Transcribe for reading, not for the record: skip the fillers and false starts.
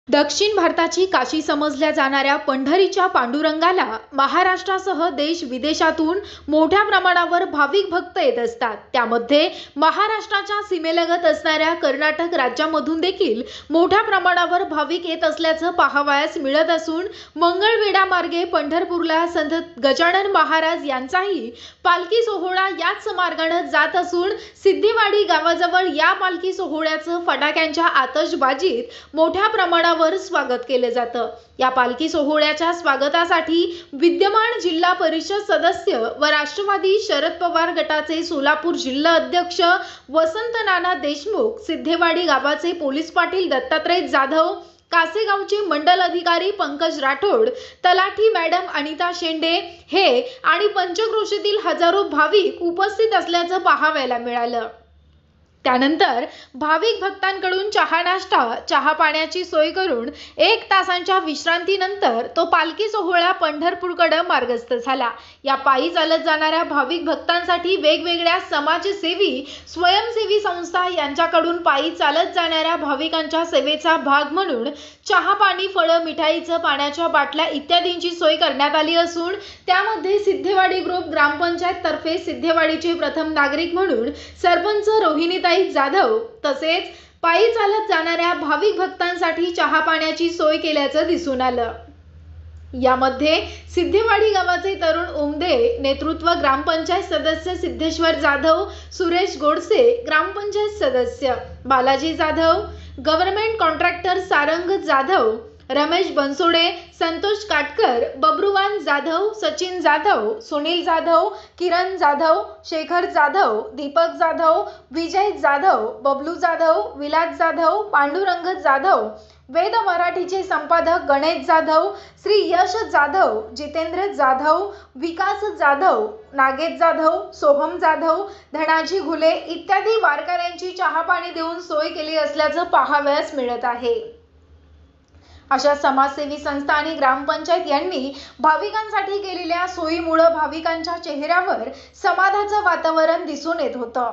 दक्षिण भारताची काशी समजल्या जाणाऱ्या पंढरीच्या पांडुरंगाला महाराष्ट्रासह देश विदेशातून मोठ्या प्रमाणावर भाविक भक्त येत असतात। त्यामध्ये महाराष्ट्राच्या सीमेलगत असणाऱ्या कर्नाटक राज्यामधून देखील मोठ्या प्रमाणावर भाविक येत असल्याचं पाहावयास मिळत असून मंगळवेढा मार्गे पंढरपूरला संत गजानन महाराज यांचाही पालखी सोहळा याच मार्गाने जात असून सिद्धेवाडी गावाजवळ या पालखी सोहळ्याचं फटाक्यांच्या आतषबाजीत मोठ्या प्रमाणावर स्वागत केले जातं। या पालखी सोहळ्याच्या स्वागतासाठी विद्यमान जिल्हा परिषद सदस्य व राष्ट्रवादी शरद पवार गटाचे सोलापूर जिल्हा अध्यक्ष वसंत नाना देशमुख, सिद्धेवाडी गावाचे पोलीस पाटील दत्तात्रय जाधव, कासेगावचे मंडल अधिकारी पंकज राठोड, तलाठी मॅडम अनिता शेंडे हे आणि पंचक्रोशीतील हजारो भाविक उपस्थित असल्याचं पाहायला मिळालं। त्यानंतर भाविक भक्तांकडून चहा नाश्ता, चहा पाण्याची सोय करून 1 तासांच्या विश्रांतीनंतर तो पालखी सोहळा पंढरपूरकडे मार्गस्थ झाला। या पायी चालत जाणाऱ्या भाविक भक्तांसाठी वेगवेगळ्या समाजसेवी, स्वयंसेवी संस्था यांच्याकडून पायी चालत जाणाऱ्या भाविकांच्या सेवेचा भाग म्हणून चहा पाणी, फळं, मिठाईचं, पाण्याच्या बाटल्या इत्यादींची सोय करण्यात आली असून त्यामध्ये सिद्धेवाडी ग्रुप ग्रामपंचायत तर्फे सिद्धेवाडीचे प्रथम नागरिक म्हणून सरपंच रोहिणीताई जाधव तसेच पायी चालत जाणाऱ्या भाविक भक्तांसाठी चहा पाण्याची सोय केल्याचं दिसून आलं। यामध्ये सिद्धेवाडी गावाचे तरुण उमदे नेतृत्व, ग्रामपंचायत सदस्य सिद्धेश्वर जाधव, सुरेश गोडसे ग्रामपंचायत सदस्य, बालाजी जाधव, गव्हर्नमेंट कॉन्ट्रॅक्टर सारंग जाधव, रमेश बनसोडे, संतोष काटकर, बब्रुवान जाधव, सचिन जाधव, सुनील जाधव, किरण जाधव, शेखर जाधव, दीपक जाधव, विजय जाधव, बबलू जाधव, विलास जाधव, पांडुरंग जाधव, वेद मराठीचे संपादक गणेश जाधव, श्री यश जाधव, जितेंद्र जाधव, विकास जाधव, नागेश जाधव, सोहम जाधव, धनाजी घुले इत्यादी वारकऱ्यांची चहा पाणी देऊन सोय केली असल्याचं पाहावयास मिळत आहे। अशा समाजसेवी संस्था आणि ग्रामपंचायत यांनी भाविकांसाठी केलेल्या सोयीमुळे भाविकांच्या चेहऱ्यावर समाधानाचं वातावरण दिसून येत होतं।